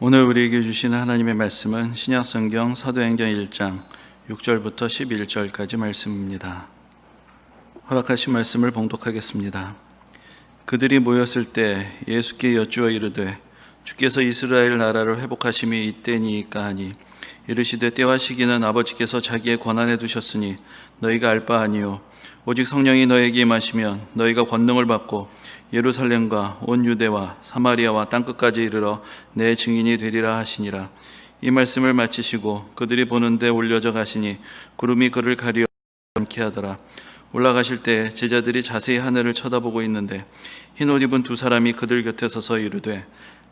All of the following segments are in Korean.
오늘 우리에게 주시는 하나님의 말씀은 신약성경 사도행전 1장 6절부터 11절까지 말씀입니다. 허락하신 말씀을 봉독하겠습니다. 그들이 모였을 때 예수께 여쭈어 이르되 주께서 이스라엘 나라를 회복하심이 이때니이까 하니 이르시되 때와 시기는 아버지께서 자기의 권한에 두셨으니 너희가 알 바 아니요 오직 성령이 너에게 임하시면 너희가 권능을 받고 예루살렘과 온 유대와 사마리아와 땅끝까지 이르러 내 증인이 되리라 하시니라. 이 말씀을 마치시고 그들이 보는데 올려져 가시니 구름이 그를 가리어 않게 하더라. 올라가실 때 제자들이 자세히 하늘을 쳐다보고 있는데 흰 옷 입은 두 사람이 그들 곁에 서서 이르되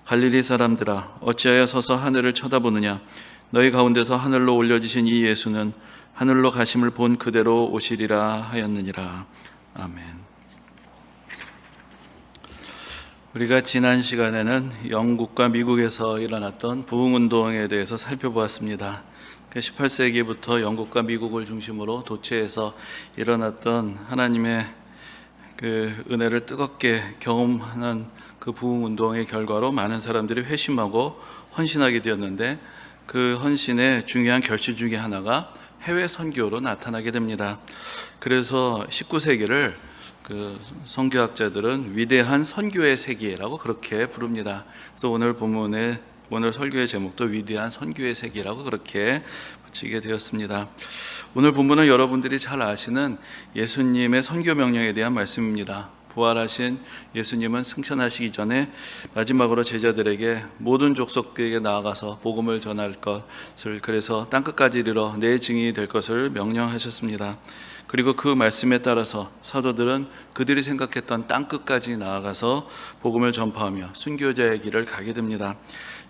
갈릴리 사람들아 어찌하여 서서 하늘을 쳐다보느냐. 너희 가운데서 하늘로 올려지신 이 예수는 하늘로 가심을 본 그대로 오시리라 하였느니라. 아멘. 우리가 지난 시간에는 영국과 미국에서 일어났던 부흥운동에 대해서 살펴보았습니다. 18세기부터 영국과 미국을 중심으로 도처에서 일어났던 하나님의 그 은혜를 뜨겁게 경험하는 그 부흥운동의 결과로 많은 사람들이 회심하고 헌신하게 되었는데, 그 헌신의 중요한 결실 중에 하나가 해외 선교로 나타나게 됩니다. 그래서 19세기를 그 선교학자들은 위대한 선교의 세기라고 그렇게 부릅니다. 그래서 오늘 본문의 오늘 설교의 제목도 위대한 선교의 세기라고 그렇게 붙이게 되었습니다. 오늘 본문은 여러분들이 잘 아시는 예수님의 선교 명령에 대한 말씀입니다. 부활하신 예수님은 승천하시기 전에 마지막으로 제자들에게 모든 족속들에게 나아가서 복음을 전할 것을, 그래서 땅끝까지 이르러 내 증인이 될 것을 명령하셨습니다. 그리고 그 말씀에 따라서 사도들은 그들이 생각했던 땅끝까지 나아가서 복음을 전파하며 순교자의 길을 가게 됩니다.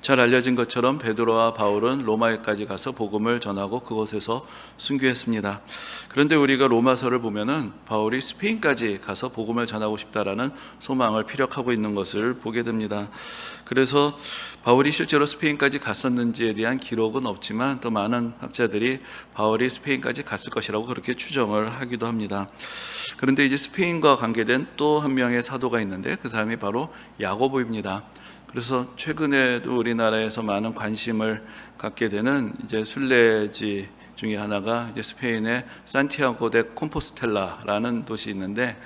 잘 알려진 것처럼 베드로와 바울은 로마에까지 가서 복음을 전하고 그곳에서 순교했습니다. 그런데 우리가 로마서를 보면은 바울이 스페인까지 가서 복음을 전하고 싶다라는 소망을 피력하고 있는 것을 보게 됩니다. 그래서 바울이 실제로 스페인까지 갔었는지에 대한 기록은 없지만 또 많은 학자들이 바울이 스페인까지 갔을 것이라고 그렇게 추정을 하기도 합니다. 그런데 이제 스페인과 관계된 또 한 명의 사도가 있는데 그 사람이 바로 야고보입니다. 그래서 최근에도 우리나라에서 많은 관심을 갖게 되는 이제 순례지 중에 하나가 이제 스페인의 산티아고 데 콤포스텔라라는 도시 있는데,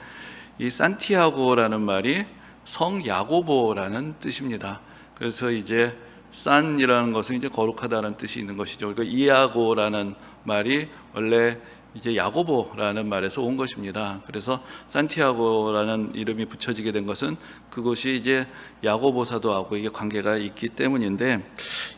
이 산티아고라는 말이 성 야고보라는 뜻입니다. 그래서 이제 산이라는 것은 이제 거룩하다는 뜻이 있는 것이죠. 그러니까 이아고라는 말이 원래 이제 야고보라는 말에서 온 것입니다. 그래서 산티아고라는 이름이 붙여지게 된 것은 그곳이 이제 야고보 사도하고 이게 관계가 있기 때문인데,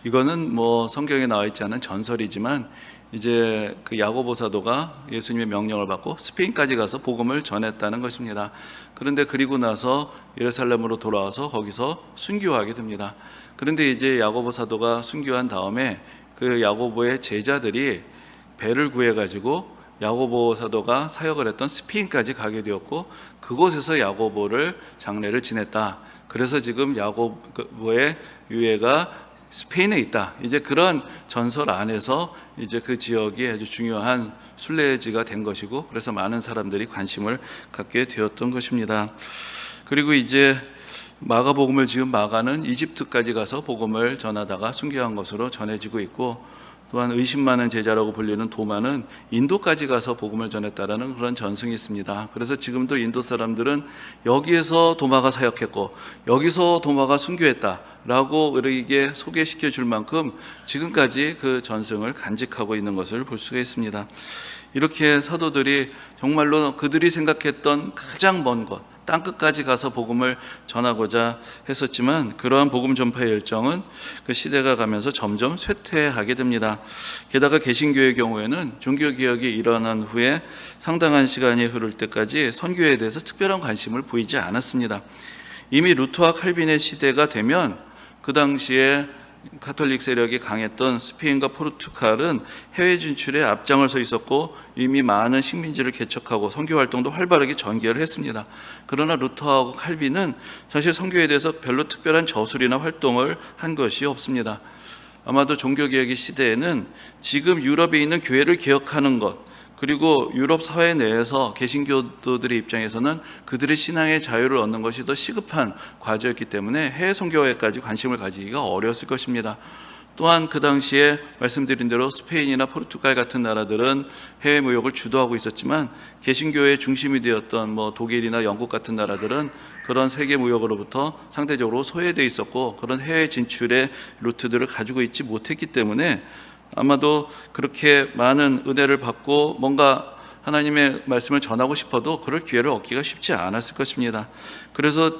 이거는 뭐 성경에 나와 있지 않은 전설이지만 이제 그 야고보 사도가 예수님의 명령을 받고 스페인까지 가서 복음을 전했다는 것입니다. 그런데 그리고 나서 예루살렘으로 돌아와서 거기서 순교하게 됩니다. 그런데 이제 야고보 사도가 순교한 다음에 그 야고보의 제자들이 배를 구해가지고 야고보 사도가 사역을 했던 스페인까지 가게 되었고, 그곳에서 야고보를 장례를 지냈다. 그래서 지금 야고보의 유해가 스페인에 있다. 이제 그런 전설 안에서 이제 그 지역이 아주 중요한 순례지가 된 것이고, 그래서 많은 사람들이 관심을 갖게 되었던 것입니다. 그리고 이제 마가복음을 지은 마가는 이집트까지 가서 복음을 전하다가 순교한 것으로 전해지고 있고, 또한 의심 많은 제자라고 불리는 도마는 인도까지 가서 복음을 전했다라는 그런 전승이 있습니다. 그래서 지금도 인도 사람들은 여기에서 도마가 사역했고 여기서 도마가 순교했다라고 이렇게 소개시켜 줄 만큼 지금까지 그 전승을 간직하고 있는 것을 볼 수가 있습니다. 이렇게 사도들이 정말로 그들이 생각했던 가장 먼 곳, 땅끝까지 가서 복음을 전하고자 했었지만, 그러한 복음 전파의 열정은 그 시대가 가면서 점점 쇠퇴하게 됩니다. 게다가 개신교의 경우에는 종교개혁이 일어난 후에 상당한 시간이 흐를 때까지 선교에 대해서 특별한 관심을 보이지 않았습니다. 이미 루터와 칼빈의 시대가 되면 그 당시에 가톨릭 세력이 강했던 스페인과 포르투갈은 해외 진출에 앞장을 서 있었고 이미 많은 식민지를 개척하고 선교 활동도 활발하게 전개를 했습니다. 그러나 루터하고 칼빈은 사실 선교에 대해서 별로 특별한 저술이나 활동을 한 것이 없습니다. 아마도 종교개혁의 시대에는 지금 유럽에 있는 교회를 개혁하는 것, 그리고 유럽 사회 내에서 개신교도들의 입장에서는 그들의 신앙의 자유를 얻는 것이 더 시급한 과제였기 때문에 해외 선교에까지 관심을 가지기가 어려웠을 것입니다. 또한 그 당시에 말씀드린 대로 스페인이나 포르투갈 같은 나라들은 해외 무역을 주도하고 있었지만 개신교의 중심이 되었던 독일이나 영국 같은 나라들은 그런 세계 무역으로부터 상대적으로 소외되어 있었고 그런 해외 진출의 루트들을 가지고 있지 못했기 때문에 아마도 그렇게 많은 은혜를 받고 뭔가 하나님의 말씀을 전하고 싶어도 그럴 기회를 얻기가 쉽지 않았을 것입니다. 그래서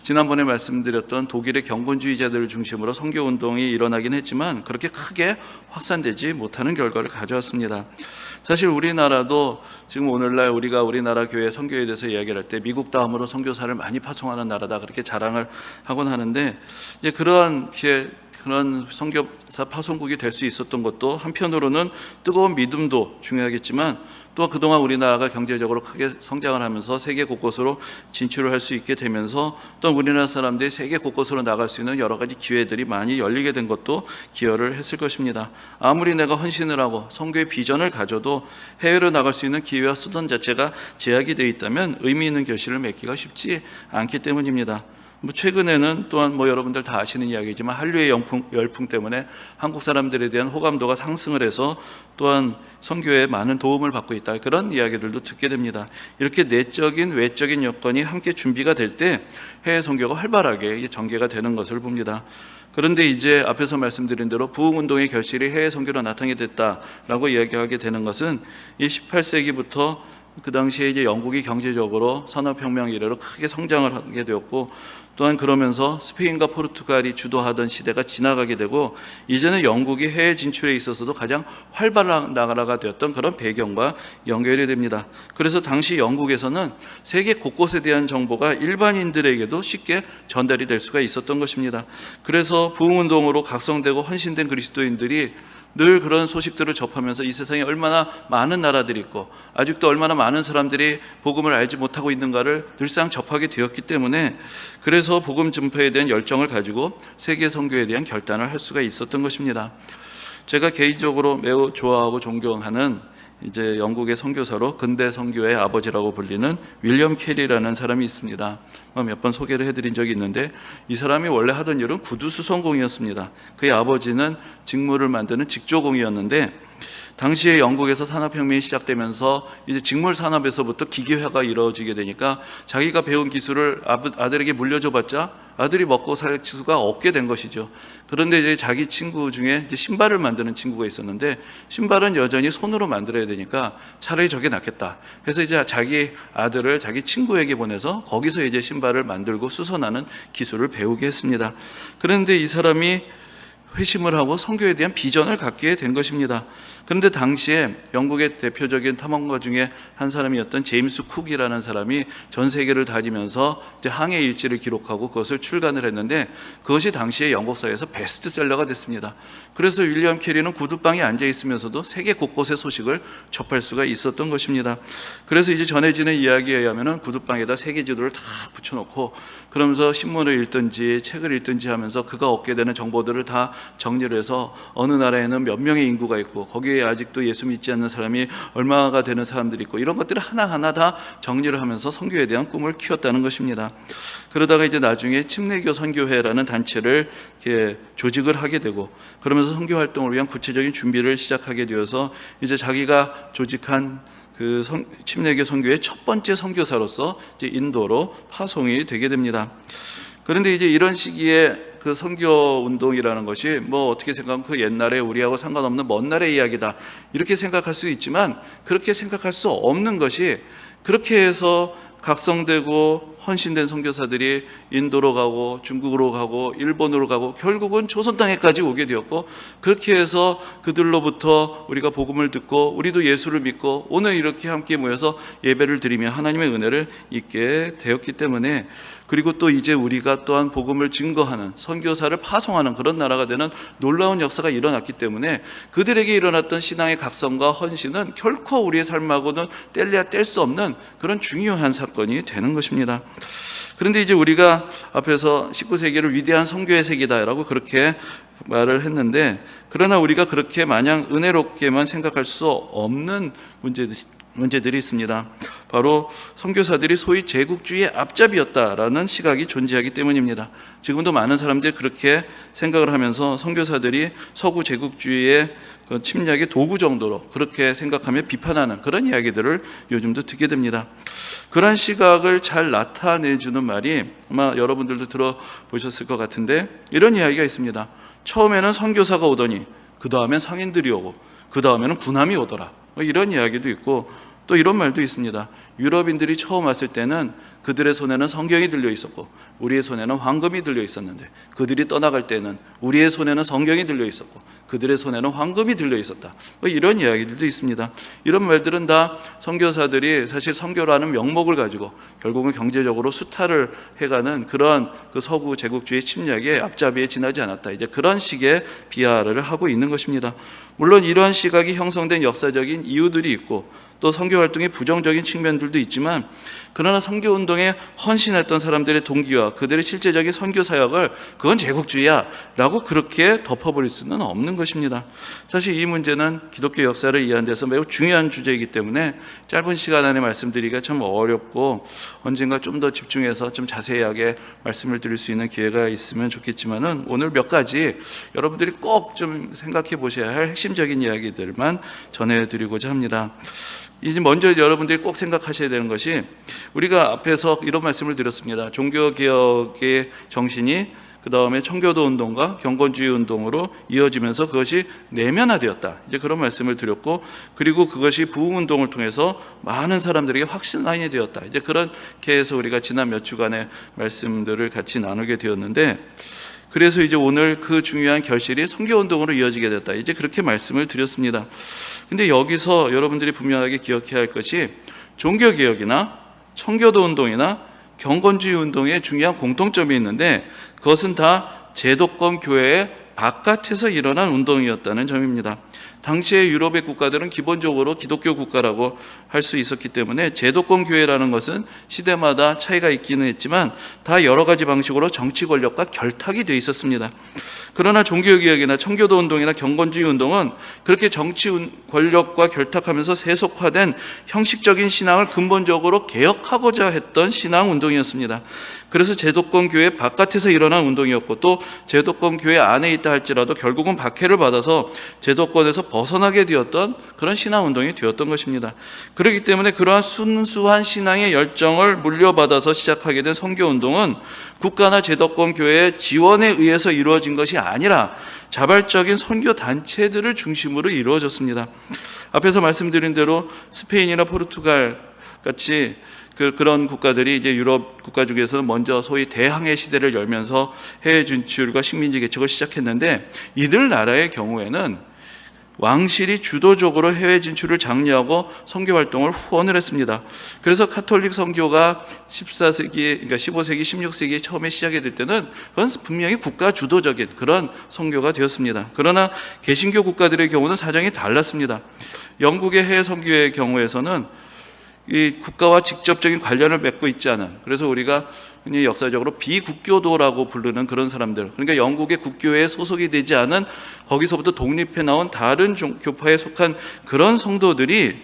지난번에 말씀드렸던 독일의 경건주의자들을 중심으로 선교운동이 일어나긴 했지만 그렇게 크게 확산되지 못하는 결과를 가져왔습니다. 사실 우리나라도 지금 오늘날 우리가 우리나라 교회 선교에 대해서 이야기를 할 때 미국 다음으로 선교사를 많이 파송하는 나라다 그렇게 자랑을 하곤 하는데 이제 그런 선교사 파송국이 될 수 있었던 것도 한편으로는 뜨거운 믿음도 중요하겠지만 또 그동안 우리나라가 경제적으로 크게 성장을 하면서 세계 곳곳으로 진출을 할 수 있게 되면서 또 우리나라 사람들이 세계 곳곳으로 나갈 수 있는 여러 가지 기회들이 많이 열리게 된 것도 기여를 했을 것입니다. 아무리 내가 헌신을 하고 선교의 비전을 가져도 해외로 나갈 수 있는 기회와 수단 자체가 제약이 되어 있다면 의미 있는 결실을 맺기가 쉽지 않기 때문입니다. 최근에는 또한 여러분들 다 아시는 이야기지만 한류의 열풍 때문에 한국 사람들에 대한 호감도가 상승을 해서 또한 선교에 많은 도움을 받고 있다 그런 이야기들도 듣게 됩니다. 이렇게 내적인 외적인 여건이 함께 준비가 될 때 해외 선교가 활발하게 전개가 되는 것을 봅니다. 그런데 이제 앞에서 말씀드린 대로 부흥운동의 결실이 해외 선교로 나타나게 됐다라고 이야기하게 되는 것은 이 18세기부터 그 당시에 이제 영국이 경제적으로 산업혁명 이래로 크게 성장을 하게 되었고 또한 그러면서 스페인과 포르투갈이 주도하던 시대가 지나가게 되고 이제는 영국이 해외 진출에 있어서도 가장 활발한 나라가 되었던 그런 배경과 연결이 됩니다. 그래서 당시 영국에서는 세계 곳곳에 대한 정보가 일반인들에게도 쉽게 전달이 될 수가 있었던 것입니다. 그래서 부흥운동으로 각성되고 헌신된 그리스도인들이 늘 그런 소식들을 접하면서 이 세상에 얼마나 많은 나라들이 있고 아직도 얼마나 많은 사람들이 복음을 알지 못하고 있는가를 늘상 접하게 되었기 때문에 그래서 복음 전파에 대한 열정을 가지고 세계 선교에 대한 결단을 할 수가 있었던 것입니다. 제가 개인적으로 매우 좋아하고 존경하는 이제 영국의 선교사로 근대 선교의 아버지라고 불리는 윌리엄 캐리라는 사람이 있습니다. 몇 번 소개를 해드린 적이 있는데 이 사람이 원래 하던 일은 구두 수선공이었습니다. 그의 아버지는 직물을 만드는 직조공이었는데 당시에 영국에서 산업혁명이 시작되면서 이제 직물 산업에서부터 기계화가 이루어지게 되니까 자기가 배운 기술을 아들에게 물려줘봤자 아들이 먹고 살 수가 없게 된 것이죠. 그런데 이제 자기 친구 중에 이제 신발을 만드는 친구가 있었는데 신발은 여전히 손으로 만들어야 되니까 차라리 저게 낫겠다. 그래서 이제 자기 아들을 자기 친구에게 보내서 거기서 이제 신발을 만들고 수선하는 기술을 배우게 했습니다. 그런데 이 사람이 회심을 하고 선교에 대한 비전을 갖게 된 것입니다. 그런데 당시에 영국의 대표적인 탐험가 중에 한 사람이었던 제임스 쿡이라는 사람이 전 세계를 다니면서 이제 항해 일지를 기록하고 그것을 출간을 했는데 그것이 당시에 영국 사회에서 베스트셀러가 됐습니다. 그래서 윌리엄 캐리는 구두방에 앉아 있으면서도 세계 곳곳의 소식을 접할 수가 있었던 것입니다. 그래서 이제 전해지는 이야기에 의하면 구두방에다 세계 지도를 다 붙여놓고 그러면서 신문을 읽든지 책을 읽든지 하면서 그가 얻게 되는 정보들을 다 정리를 해서 어느 나라에는 몇 명의 인구가 있고 거기에 아직도 예수 믿지 않는 사람이 얼마가 되는 사람들이 있고 이런 것들을 하나하나 다 정리를 하면서 선교에 대한 꿈을 키웠다는 것입니다. 그러다가 이제 나중에 침례교 선교회라는 단체를 이렇게 조직을 하게 되고 그러면서 선교 활동을 위한 구체적인 준비를 시작하게 되어서 이제 자기가 조직한 그 침례교 선교의 첫 번째 선교사로서 이제 인도로 파송이 되게 됩니다. 그런데 이제 이런 시기에 그 선교 운동이라는 것이 어떻게 생각하면 그 옛날에 우리하고 상관없는 먼 날의 이야기다 이렇게 생각할 수 있지만 그렇게 생각할 수 없는 것이 그렇게 해서 각성되고 헌신된 선교사들이 인도로 가고 중국으로 가고 일본으로 가고 결국은 조선 땅에까지 오게 되었고 그렇게 해서 그들로부터 우리가 복음을 듣고 우리도 예수를 믿고 오늘 이렇게 함께 모여서 예배를 드리며 하나님의 은혜를 잊게 되었기 때문에 그리고 또 이제 우리가 또한 복음을 증거하는 선교사를 파송하는 그런 나라가 되는 놀라운 역사가 일어났기 때문에 그들에게 일어났던 신앙의 각성과 헌신은 결코 우리의 삶하고는 뗄래야 뗄 수 없는 그런 중요한 사건이 되는 것입니다. 그런데 이제 우리가 앞에서 19세기를 위대한 선교의 세기다라고 그렇게 말을 했는데, 그러나 우리가 그렇게 마냥 은혜롭게만 생각할 수 없는 문제들이 있습니다. 바로 선교사들이 소위 제국주의의 앞잡이였다라는 시각이 존재하기 때문입니다. 지금도 많은 사람들이 그렇게 생각을 하면서 선교사들이 서구 제국주의의 그 침략의 도구 정도로 그렇게 생각하며 비판하는 그런 이야기들을 요즘도 듣게 됩니다. 그런 시각을 잘 나타내주는 말이 아마 여러분들도 들어보셨을 것 같은데, 이런 이야기가 있습니다. 처음에는 선교사가 오더니 그 다음엔 상인들이 오고 그 다음에는 군함이 오더라, 이런 이야기도 있고, 또 이런 말도 있습니다. 유럽인들이 처음 왔을 때는 그들의 손에는 성경이 들려 있었고 우리의 손에는 황금이 들려 있었는데, 그들이 떠나갈 때는 우리의 손에는 성경이 들려 있었고 그들의 손에는 황금이 들려 있었다, 이런 이야기들도 있습니다. 이런 말들은 다 선교사들이 사실 선교라는 명목을 가지고 결국은 경제적으로 수탈을 해가는 그런 그 서구 제국주의 침략의 앞잡이에 지나지 않았다, 이제 그런 식의 비하를 하고 있는 것입니다. 물론 이러한 시각이 형성된 역사적인 이유들이 있고 또 선교 활동의 부정적인 측면들도 있지만, 그러나 선교 운동에 헌신했던 사람들의 동기와 그들의 실제적인 선교 사역을 그건 제국주의야 라고 그렇게 덮어버릴 수는 없는 것입니다. 사실 이 문제는 기독교 역사를 이해하는 데서 매우 중요한 주제이기 때문에 짧은 시간 안에 말씀드리기가 참 어렵고, 언젠가 좀 더 집중해서 좀 자세하게 말씀을 드릴 수 있는 기회가 있으면 좋겠지만은, 오늘 몇 가지 여러분들이 꼭 좀 생각해 보셔야 할 핵심적인 이야기들만 전해드리고자 합니다. 이제 먼저 여러분들이 꼭 생각하셔야 되는 것이, 우리가 앞에서 이런 말씀을 드렸습니다. 종교개혁의 정신이 그 다음에 청교도 운동과 경건주의 운동으로 이어지면서 그것이 내면화되었다, 이제 그런 말씀을 드렸고, 그리고 그것이 부흥운동을 통해서 많은 사람들에게 확신이 되었다, 이제 그렇게 해서 우리가 지난 몇 주간의 말씀들을 같이 나누게 되었는데, 그래서 이제 오늘 그 중요한 결실이 선교운동으로 이어지게 됐다, 이제 그렇게 말씀을 드렸습니다. 근데 여기서 여러분들이 분명하게 기억해야 할 것이, 종교개혁이나 청교도 운동이나 경건주의 운동에 중요한 공통점이 있는데, 그것은 다 제도권 교회의 바깥에서 일어난 운동이었다는 점입니다. 당시의 유럽의 국가들은 기본적으로 기독교 국가라고 할 수 있었기 때문에 제도권 교회라는 것은 시대마다 차이가 있기는 했지만 다 여러 가지 방식으로 정치 권력과 결탁이 되어 있었습니다. 그러나 종교개혁이나 청교도 운동이나 경건주의 운동은 그렇게 정치 권력과 결탁하면서 세속화된 형식적인 신앙을 근본적으로 개혁하고자 했던 신앙 운동이었습니다. 그래서 제도권 교회 바깥에서 일어난 운동이었고, 또 제도권 교회 안에 있다 할지라도 결국은 박해를 받아서 제도권에서 벗어나게 되었던 그런 신앙 운동이 되었던 것입니다. 그렇기 때문에 그러한 순수한 신앙의 열정을 물려받아서 시작하게 된 선교 운동은 국가나 제도권 교회의 지원에 의해서 이루어진 것이 아니라 자발적인 선교 단체들을 중심으로 이루어졌습니다. 앞에서 말씀드린 대로 스페인이나 포르투갈 같이 그런 국가들이 이제 유럽 국가 중에서는 먼저 소위 대항해 시대를 열면서 해외 진출과 식민지 개척을 시작했는데, 이들 나라의 경우에는 왕실이 주도적으로 해외 진출을 장려하고 선교 활동을 후원을 했습니다. 그래서 카톨릭 선교가 14세기, 그러니까 15세기, 16세기에 처음에 시작이 될 때는 그건 분명히 국가 주도적인 그런 선교가 되었습니다. 그러나 개신교 국가들의 경우는 사정이 달랐습니다. 영국의 해외 선교의 경우에서는 이 국가와 직접적인 관련을 맺고 있지 않은, 그래서 우리가 흔히 역사적으로 비국교도라고 부르는 그런 사람들, 그러니까 영국의 국교회에 소속이 되지 않은, 거기서부터 독립해 나온 다른 교파에 속한 그런 성도들이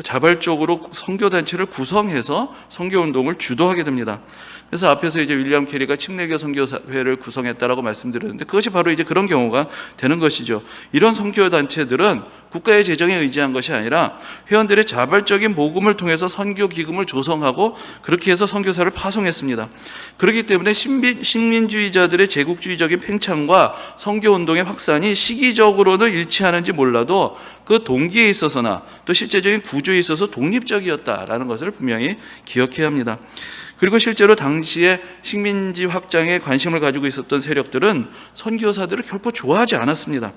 자발적으로 선교단체를 구성해서 선교운동을 주도하게 됩니다. 그래서 앞에서 이제 윌리엄 캐리가 침례교 선교회를 구성했다라고 말씀드렸는데, 그것이 바로 이제 그런 경우가 되는 것이죠. 이런 선교단체들은 국가의 재정에 의지한 것이 아니라 회원들의 자발적인 모금을 통해서 선교 기금을 조성하고 그렇게 해서 선교사를 파송했습니다. 그렇기 때문에 식민주의자들의 제국주의적인 팽창과 선교운동의 확산이 시기적으로는 일치하는지 몰라도 그 동기에 있어서나 또 실제적인 구조에 있어서 독립적이었다라는 것을 분명히 기억해야 합니다. 그리고 실제로 당시에 식민지 확장에 관심을 가지고 있었던 세력들은 선교사들을 결코 좋아하지 않았습니다.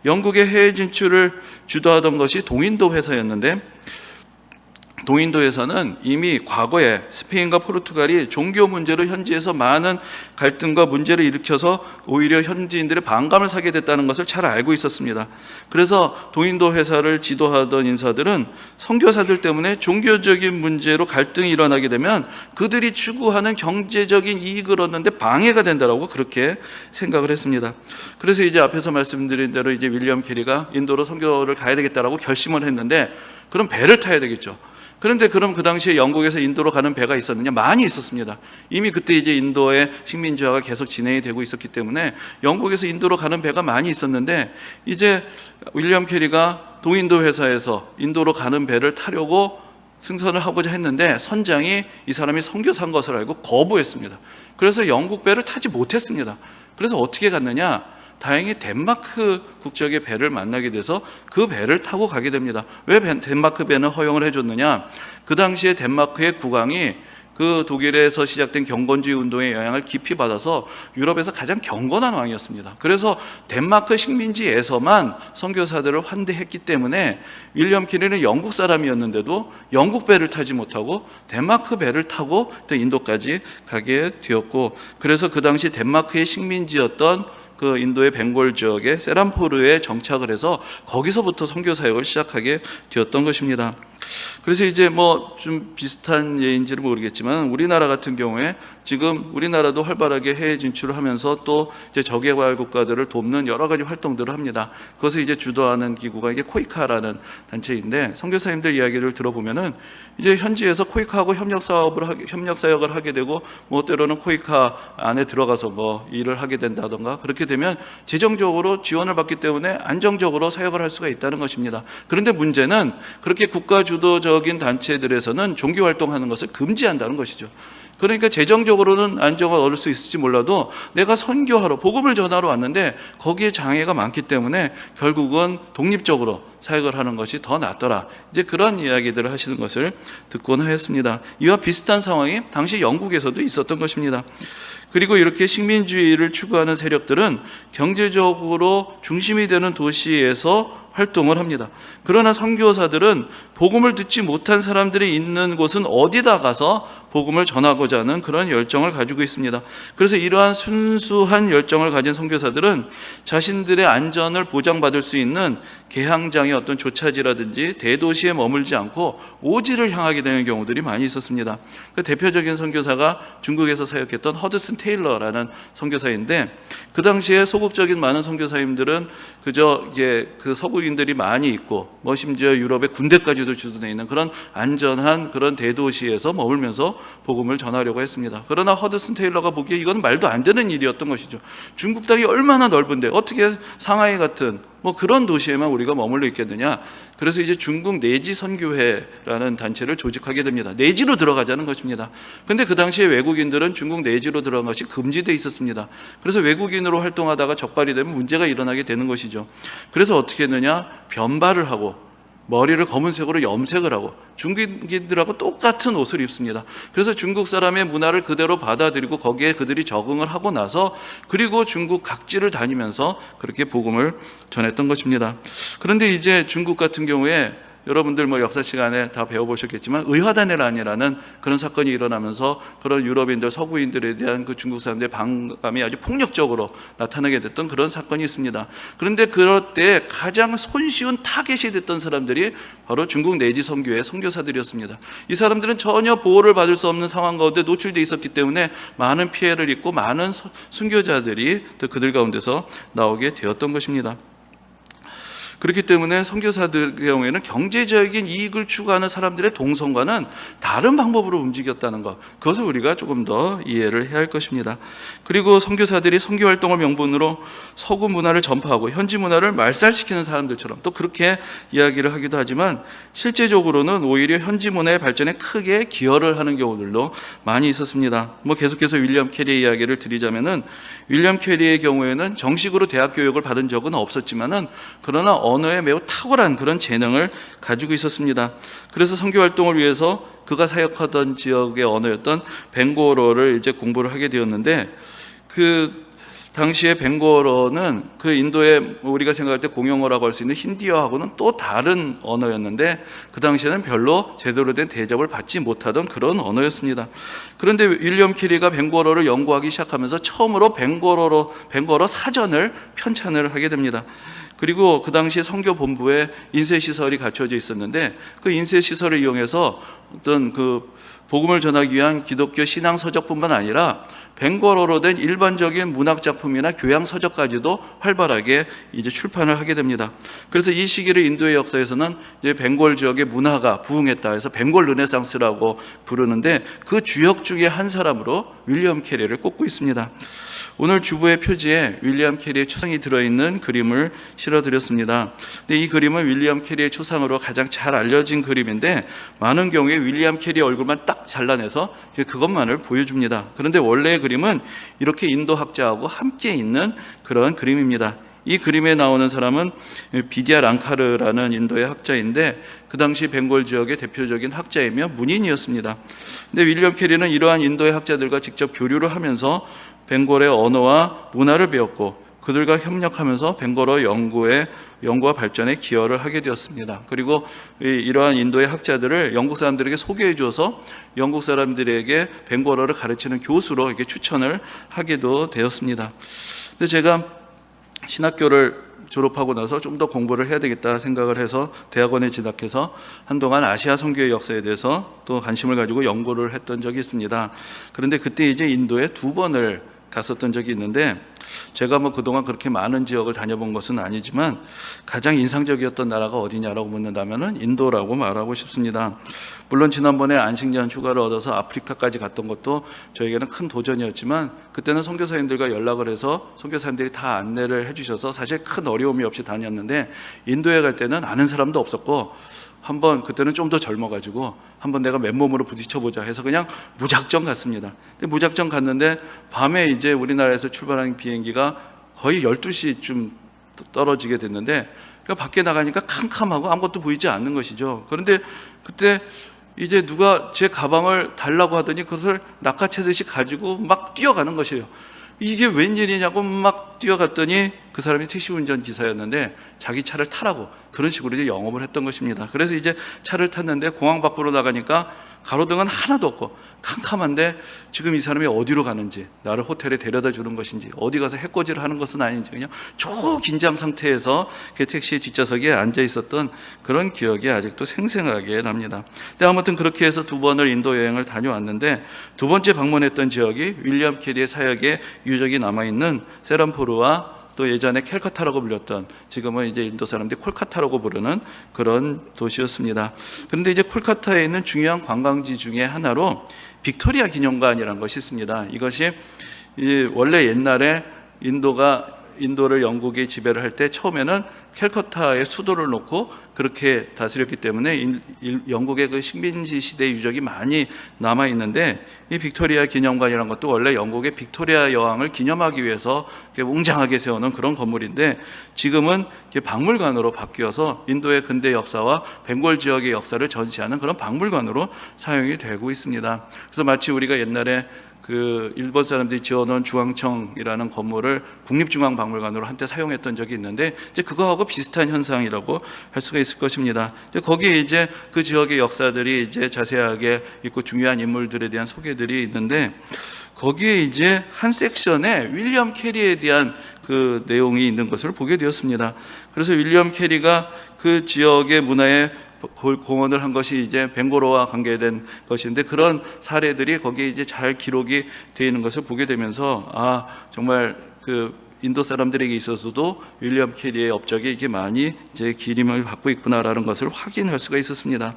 영국의 해외 진출을 주도하던 것이 동인도 회사였는데, 동인도에서는 이미 과거에 스페인과 포르투갈이 종교 문제로 현지에서 많은 갈등과 문제를 일으켜서 오히려 현지인들의 반감을 사게 됐다는 것을 잘 알고 있었습니다. 그래서 동인도 회사를 지도하던 인사들은 선교사들 때문에 종교적인 문제로 갈등이 일어나게 되면 그들이 추구하는 경제적인 이익을 얻는데 방해가 된다라고 그렇게 생각을 했습니다. 그래서 이제 앞에서 말씀드린 대로 이제 윌리엄 캐리가 인도로 선교를 가야 되겠다라고 결심을 했는데, 그럼 배를 타야 되겠죠. 그런데 그럼 그 당시에 영국에서 인도로 가는 배가 있었느냐? 많이 있었습니다. 이미 그때 이제 인도의 식민지화가 계속 진행이 되고 있었기 때문에 영국에서 인도로 가는 배가 많이 있었는데, 이제 윌리엄 캐리가 동인도 회사에서 인도로 가는 배를 타려고 승선을 하고자 했는데 선장이 이 사람이 선교사인 것을 알고 거부했습니다. 그래서 영국 배를 타지 못했습니다. 그래서 어떻게 갔느냐? 다행히 덴마크 국적의 배를 만나게 돼서 그 배를 타고 가게 됩니다. 왜 덴마크 배는 허용을 해줬느냐? 그 당시에 덴마크의 국왕이 그 독일에서 시작된 경건주의 운동의 영향을 깊이 받아서 유럽에서 가장 경건한 왕이었습니다. 그래서 덴마크 식민지에서만 선교사들을 환대했기 때문에 윌리엄 캐리는 영국 사람이었는데도 영국 배를 타지 못하고 덴마크 배를 타고 또 인도까지 가게 되었고, 그래서 그 당시 덴마크의 식민지였던 그 인도의 벵골 지역의 세람포르에 정착을 해서 거기서부터 선교 사역을 시작하게 되었던 것입니다. 그래서 이제 뭐 좀 비슷한 예인지는 모르겠지만 우리나라 같은 경우에 지금 우리나라도 활발하게 해외 진출을 하면서 또 이제 저개발 국가들을 돕는 여러 가지 활동들을 합니다. 그것을 이제 주도하는 기구가 이게 코이카라는 단체인데, 선교사님들 이야기를 들어보면은 이제 현지에서 코이카하고 협력 사역을 하게 되고, 뭐 때로는 코이카 안에 들어가서 뭐 일을 하게 된다던가, 그렇게 되면 재정적으로 지원을 받기 때문에 안정적으로 사역을 할 수가 있다는 것입니다. 그런데 문제는 그렇게 국가 주도적인 단체들에서는 종교 활동하는 것을 금지한다는 것이죠. 그러니까 재정적으로는 안정을 얻을 수 있을지 몰라도 내가 선교하러 복음을 전하러 왔는데 거기에 장애가 많기 때문에 결국은 독립적으로 사역을 하는 것이 더 낫더라, 이제 그런 이야기들을 하시는 것을 듣곤 하였습니다. 이와 비슷한 상황이 당시 영국에서도 있었던 것입니다. 그리고 이렇게 식민주의를 추구하는 세력들은 경제적으로 중심이 되는 도시에서 활동을 합니다. 그러나 선교사들은 복음을 듣지 못한 사람들이 있는 곳은 어디다 가서 복음을 전하고자 하는 그런 열정을 가지고 있습니다. 그래서 이러한 순수한 열정을 가진 선교사들은 자신들의 안전을 보장받을 수 있는 개항장의 어떤 조차지라든지 대도시에 머물지 않고 오지를 향하게 되는 경우들이 많이 있었습니다. 그 대표적인 선교사가 중국에서 사역했던 허드슨 테일러라는 선교사인데, 그 당시에 소극적인 많은 선교사님들은 그저 이게 그 서구인들이 많이 있고 뭐 심지어 유럽의 군대까지도 주둔해 있는 그런 안전한 그런 대도시에서 머물면서 복음을 전하려고 했습니다. 그러나 허드슨 테일러가 보기에 이건 말도 안 되는 일이었던 것이죠. 중국 땅이 얼마나 넓은데 어떻게 상하이 같은 뭐 그런 도시에만 우리가 머물러 있겠느냐. 그래서 이제 중국 내지 선교회라는 단체를 조직하게 됩니다. 내지로 들어가자는 것입니다. 근데 그 당시에 외국인들은 중국 내지로 들어간 것이 금지되어 있었습니다. 그래서 외국인으로 활동하다가 적발이 되면 문제가 일어나게 되는 것이죠. 그래서 어떻게 했느냐, 변발을 하고 머리를 검은색으로 염색을 하고 중국인들하고 똑같은 옷을 입습니다. 그래서 중국 사람의 문화를 그대로 받아들이고 거기에 그들이 적응을 하고 나서 그리고 중국 각지를 다니면서 그렇게 복음을 전했던 것입니다. 그런데 이제 중국 같은 경우에 여러분들 뭐 역사 시간에 다 배워보셨겠지만 의화단해란이라는 그런 사건이 일어나면서 그런 유럽인들, 서구인들에 대한 그 중국 사람들의 반감이 아주 폭력적으로 나타나게 됐던 그런 사건이 있습니다. 그런데 그럴 때 가장 손쉬운 타겟이 됐던 사람들이 바로 중국 내지 선교의 선교사들이었습니다. 이 사람들은 전혀 보호를 받을 수 없는 상황 가운데 노출되어 있었기 때문에 많은 피해를 입고 많은 순교자들이 그들 가운데서 나오게 되었던 것입니다. 그렇기 때문에 선교사들의 경우에는 경제적인 이익을 추구하는 사람들의 동선과는 다른 방법으로 움직였다는 것, 그것을 우리가 조금 더 이해를 해야 할 것입니다. 그리고 선교사들이 선교활동을 명분으로 서구 문화를 전파하고 현지 문화를 말살시키는 사람들처럼 또 그렇게 이야기를 하기도 하지만 실제적으로는 오히려 현지 문화의 발전에 크게 기여를 하는 경우들도 많이 있었습니다. 뭐 계속해서 윌리엄 캐리의 이야기를 드리자면은, 윌리엄 캐리의 경우에는 정식으로 대학 교육을 받은 적은 없었지만은 그러나 언어에 매우 탁월한 그런 재능을 가지고 있었습니다. 그래서 선교 활동을 위해서 그가 사역하던 지역의 언어였던 벵고어를 이제 공부를 하게 되었는데, 그 당시에 벵골어는 그 인도의 우리가 생각할 때 공용어라고 할 수 있는 힌디어하고는 또 다른 언어였는데 그 당시에는 별로 제대로 된 대접을 받지 못하던 그런 언어였습니다. 그런데 윌리엄 캐리가 벵골어를 연구하기 시작하면서 처음으로 벵골어 사전을 편찬을 하게 됩니다. 그리고 그 당시 선교 본부에 인쇄 시설이 갖춰져 있었는데 그 인쇄 시설을 이용해서 어떤 그 복음을 전하기 위한 기독교 신앙 서적뿐만 아니라 벵골어로 된 일반적인 문학 작품이나 교양 서적까지도 활발하게 이제 출판을 하게 됩니다. 그래서 이 시기를 인도의 역사에서는 이제 벵골 지역의 문화가 부흥했다 해서 벵골 르네상스라고 부르는데 그 주역 중에 한 사람으로 윌리엄 캐리를 꼽고 있습니다. 오늘 주보의 표지에 윌리엄 캐리의 초상이 들어있는 그림을 실어드렸습니다. 근데 이 그림은 윌리엄 캐리의 초상으로 가장 잘 알려진 그림인데 많은 경우에 윌리엄 캐리 얼굴만 딱 잘라내서 그것만을 보여줍니다. 그런데 원래의 그림은 이렇게 인도 학자하고 함께 있는 그런 그림입니다. 이 그림에 나오는 사람은 비디아 랑카르라는 인도의 학자인데 그 당시 벵골 지역의 대표적인 학자이며 문인이었습니다. 근데 윌리엄 캐리는 이러한 인도의 학자들과 직접 교류를 하면서 벵골의 언어와 문화를 배웠고 그들과 협력하면서 벵골어 연구와 발전에 기여를 하게 되었습니다. 그리고 이러한 인도의 학자들을 영국 사람들에게 소개해 주어서 영국 사람들에게 벵골어를 가르치는 교수로 이렇게 추천을 하기도 되었습니다. 근데 제가 신학교를 졸업하고 나서 좀 더 공부를 해야 되겠다 생각을 해서 대학원에 진학해서 한동안 아시아 선교의 역사에 대해서 또 관심을 가지고 연구를 했던 적이 있습니다. 그런데 그때 이제 인도에 2번을 갔었던 적이 있는데 제가 뭐 그동안 그렇게 많은 지역을 다녀본 것은 아니지만 가장 인상적이었던 나라가 어디냐라고 묻는다면은 인도라고 말하고 싶습니다. 물론 지난번에 안식년 휴가를 얻어서 아프리카까지 갔던 것도 저에게는 큰 도전이었지만 그때는 선교사님들과 연락을 해서 선교사님들이 다 안내를 해주셔서 사실 큰 어려움이 없이 다녔는데 인도에 갈 때는 아는 사람도 없었고 한번 그때는 좀 더 젊어가지고 한번 내가 맨몸으로 부딪혀보자 해서 그냥 무작정 갔습니다. 근데 무작정 갔는데 밤에 이제 우리나라에서 출발한 비행기가 거의 12시쯤 떨어지게 됐는데 그러니까 밖에 나가니까 캄캄하고 아무것도 보이지 않는 것이죠. 그런데 그때 이제 누가 제 가방을 달라고 하더니 그것을 낚아채듯이 가지고 막 뛰어가는 것이에요. 이게 웬일이냐고 막 뛰어갔더니 그 사람이 택시 운전기사였는데 자기 차를 타라고 그런 식으로 이제 영업을 했던 것입니다. 그래서 이제 차를 탔는데 공항 밖으로 나가니까 가로등은 하나도 없고 캄캄한데 지금 이 사람이 어디로 가는지, 나를 호텔에 데려다 주는 것인지, 어디 가서 해코지를 하는 것은 아닌지 그냥 초긴장 상태에서 그 택시 뒷좌석에 앉아 있었던 그런 기억이 아직도 생생하게 납니다. 근데 아무튼 그렇게 해서 2번을 인도 여행을 다녀왔는데 두 번째 방문했던 지역이 윌리엄 캐리의 사역에 유적이 남아있는 세람포르와 또 예전에 캘커타라고 불렸던 지금은 이제 인도 사람들이 콜카타라고 부르는 그런 도시였습니다. 그런데 이제 콜카타에 있는 중요한 관광지 중에 하나로 빅토리아 기념관이라는 것이 있습니다. 이것이 원래 옛날에 인도를 영국이 지배를 할 때 처음에는 캘커타에 수도를 놓고 그렇게 다스렸기 때문에 영국의 그 식민지 시대 유적이 많이 남아 있는데 이 빅토리아 기념관이라는 것도 원래 영국의 빅토리아 여왕을 기념하기 위해서 웅장하게 세우는 그런 건물인데 지금은 박물관으로 바뀌어서 인도의 근대 역사와 벵골 지역의 역사를 전시하는 그런 박물관으로 사용이 되고 있습니다. 그래서 마치 우리가 옛날에 그 일본 사람들이 지어놓은 중앙청이라는 건물을 국립중앙박물관으로 한때 사용했던 적이 있는데 이제 그거하고 비슷한 현상이라고 할 수가 있을 것입니다. 거기에 이제 그 지역의 역사들이 이제 자세하게 있고 중요한 인물들에 대한 소개들이 있는데 거기에 이제 한 섹션에 윌리엄 캐리에 대한 그 내용이 있는 것을 보게 되었습니다. 그래서 윌리엄 캐리가 그 지역의 문화에 공헌을 한 것이 이제 벵골어와 관계된 것인데 그런 사례들이 거기에 이제 잘 기록이 되어 있는 것을 보게 되면서 정말 그 인도 사람들에게 있어서도 윌리엄 캐리의 업적이 이게 많이 이제 기림을 받고 있구나라는 것을 확인할 수가 있었습니다.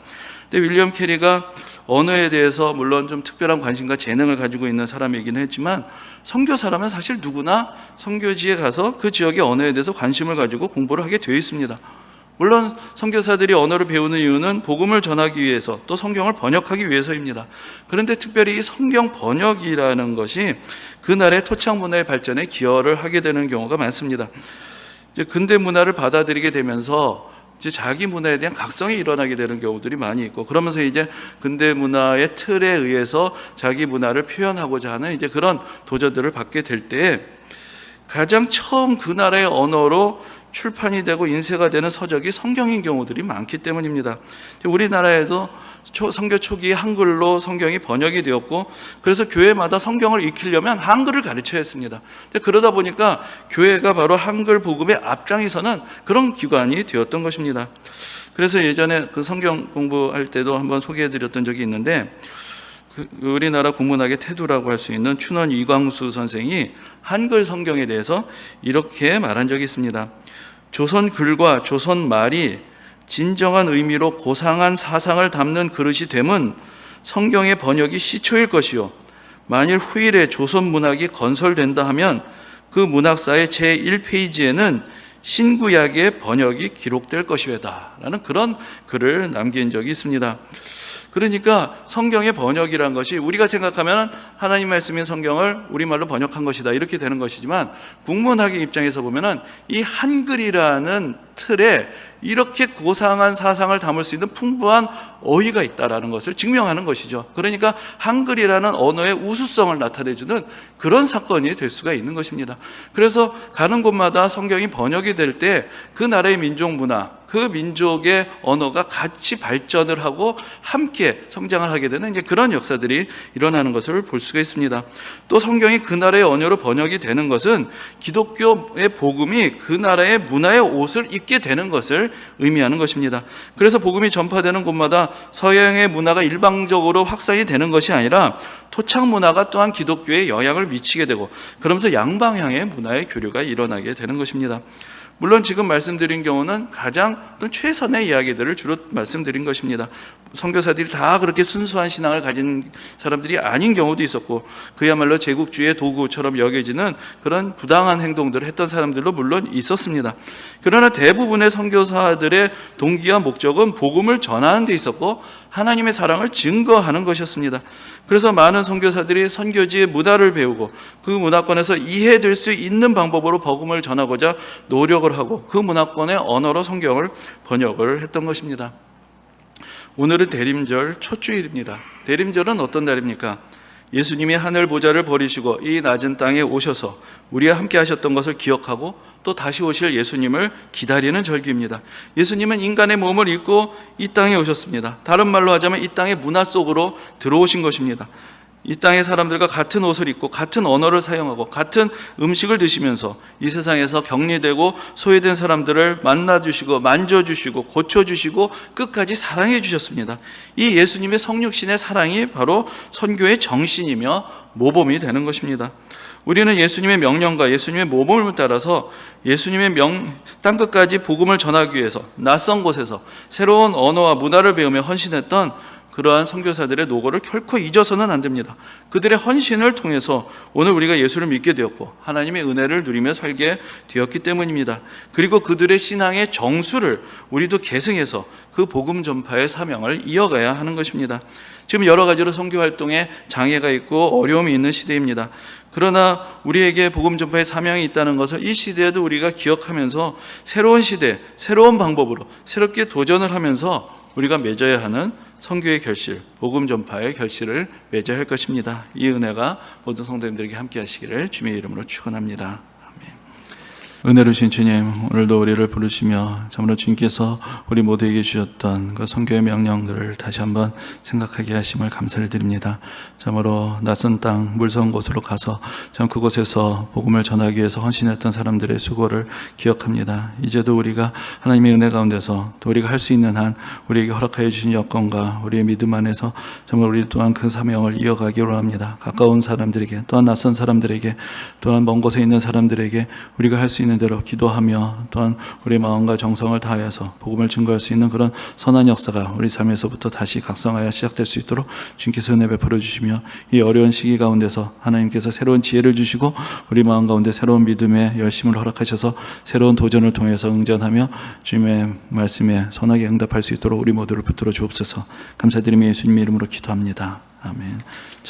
근데 윌리엄 캐리가 언어에 대해서 물론 좀 특별한 관심과 재능을 가지고 있는 사람이긴 했지만 선교사라면 사실 누구나 선교지에 가서 그 지역의 언어에 대해서 관심을 가지고 공부를 하게 되어 있습니다. 물론 선교사들이 언어를 배우는 이유는 복음을 전하기 위해서 또 성경을 번역하기 위해서입니다. 그런데 특별히 이 성경 번역이라는 것이 그날의 토착 문화의 발전에 기여를 하게 되는 경우가 많습니다. 이제 근대 문화를 받아들이게 되면서 이제 자기 문화에 대한 각성이 일어나게 되는 경우들이 많이 있고 그러면서 이제 근대 문화의 틀에 의해서 자기 문화를 표현하고자 하는 이제 그런 도전들을 받게 될 때 가장 처음 그 나라의 언어로 출판이 되고 인쇄가 되는 서적이 성경인 경우들이 많기 때문입니다. 우리나라에도 선교 초기에 한글로 성경이 번역이 되었고, 그래서 교회마다 성경을 익히려면 한글을 가르쳐야 했습니다. 그러다 보니까 교회가 바로 한글 복음의 앞장에서는 그런 기관이 되었던 것입니다. 그래서 예전에 그 성경 공부할 때도 한번 소개해 드렸던 적이 있는데, 우리나라 국문학의 태두라고 할 수 있는 춘원 이광수 선생이 한글 성경에 대해서 이렇게 말한 적이 있습니다. 조선 글과 조선 말이 진정한 의미로 고상한 사상을 담는 그릇이 됨은 성경의 번역이 시초일 것이요, 만일 후일에 조선 문학이 건설된다 하면 그 문학사의 제1페이지에는 신구약의 번역이 기록될 것이외다 라는 그런 글을 남긴 적이 있습니다. 그러니까 성경의 번역이란 것이 우리가 생각하면 하나님 말씀인 성경을 우리말로 번역한 것이다 이렇게 되는 것이지만, 국문학의 입장에서 보면은 이 한글이라는 틀에 이렇게 고상한 사상을 담을 수 있는 풍부한 어휘가 있다라는 것을 증명하는 것이죠. 그러니까 한글이라는 언어의 우수성을 나타내주는 그런 사건이 될 수가 있는 것입니다. 그래서 가는 곳마다 성경이 번역이 될 때 그 나라의 민족 문화, 그 민족의 언어가 같이 발전을 하고 함께 성장을 하게 되는 이제 그런 역사들이 일어나는 것을 볼 수가 있습니다. 또 성경이 그 나라의 언어로 번역이 되는 것은 기독교의 복음이 그 나라의 문화의 옷을 입게 되는 것을 의미하는 것입니다. 그래서 복음이 전파되는 곳마다 서양의 문화가 일방적으로 확산이 되는 것이 아니라 토착 문화가 또한 기독교에 영향을 미치게 되고, 그러면서 양방향의 문화의 교류가 일어나게 되는 것입니다. 물론 지금 말씀드린 경우는 가장 최선의 이야기들을 주로 말씀드린 것입니다. 선교사들이 다 그렇게 순수한 신앙을 가진 사람들이 아닌 경우도 있었고, 그야말로 제국주의의 도구처럼 여겨지는 그런 부당한 행동들을 했던 사람들도 물론 있었습니다. 그러나 대부분의 선교사들의 동기와 목적은 복음을 전하는 데 있었고 하나님의 사랑을 증거하는 것이었습니다. 그래서 많은 선교사들이 선교지의 문화를 배우고 그 문화권에서 이해될 수 있는 방법으로 복음을 전하고자 노력을 하고 그 문화권의 언어로 성경을 번역을 했던 것입니다. 오늘은 대림절 첫 주일입니다. 대림절은 어떤 날입니까? 예수님이 하늘 보좌를 버리시고 이 낮은 땅에 오셔서 우리와 함께 하셨던 것을 기억하고 또 다시 오실 예수님을 기다리는 절기입니다. 예수님은 인간의 몸을 입고 이 땅에 오셨습니다. 다른 말로 하자면 이 땅의 문화 속으로 들어오신 것입니다. 이 땅의 사람들과 같은 옷을 입고 같은 언어를 사용하고 같은 음식을 드시면서 이 세상에서 격리되고 소외된 사람들을 만나주시고 만져주시고 고쳐주시고 끝까지 사랑해 주셨습니다. 이 예수님의 성육신의 사랑이 바로 선교의 정신이며 모범이 되는 것입니다. 우리는 예수님의 명령과 예수님의 모범을 따라서 예수님의 땅끝까지 복음을 전하기 위해서 낯선 곳에서 새로운 언어와 문화를 배우며 헌신했던 그러한 선교사들의 노고를 결코 잊어서는 안 됩니다. 그들의 헌신을 통해서 오늘 우리가 예수를 믿게 되었고 하나님의 은혜를 누리며 살게 되었기 때문입니다. 그리고 그들의 신앙의 정수를 우리도 계승해서 그 복음 전파의 사명을 이어가야 하는 것입니다. 지금 여러 가지로 선교 활동에 장애가 있고 어려움이 있는 시대입니다. 그러나 우리에게 복음 전파의 사명이 있다는 것을 이 시대에도 우리가 기억하면서 새로운 시대, 새로운 방법으로 새롭게 도전을 하면서 우리가 맺어야 하는 선교의 결실, 복음 전파의 결실을 맺어야 할 것입니다. 이 은혜가 모든 성도님들에게 함께 하시기를 주님의 이름으로 축원합니다. 은혜로우신 주님, 오늘도 우리를 부르시며 참으로 주님께서 우리 모두에게 주셨던 그 선교의 명령들을 다시 한번 생각하게 하심을 감사를 드립니다. 참으로 낯선 땅, 물선 곳으로 가서 참 그곳에서 복음을 전하기 위해서 헌신했던 사람들의 수고를 기억합니다. 이제도 우리가 하나님의 은혜 가운데서 또 우리가 할 수 있는 한 우리에게 허락하여 주신 여건과 우리의 믿음 안에서 정말 우리 또한 그 사명을 이어가기로 합니다. 가까운 사람들에게, 또한 낯선 사람들에게, 또한 먼 곳에 있는 사람들에게 우리가 할 수 있는 대로 기도하며 또한 우리의 마음과 정성을 다하여서 복음을 증거할 수 있는 그런 선한 역사가 우리 삶에서부터 다시 각성하여 시작될 수 있도록 주님께서 은혜 베풀어 주시며 이 어려운 시기 가운데서 하나님께서 새로운 지혜를 주시고 우리 마음 가운데 새로운 믿음의 열심을 허락하셔서 새로운 도전을 통해서 응전하며 주님의 말씀에 선하게 응답할 수 있도록 우리 모두를 붙들어 주옵소서. 감사드리며 예수님의 이름으로 기도합니다. 아멘.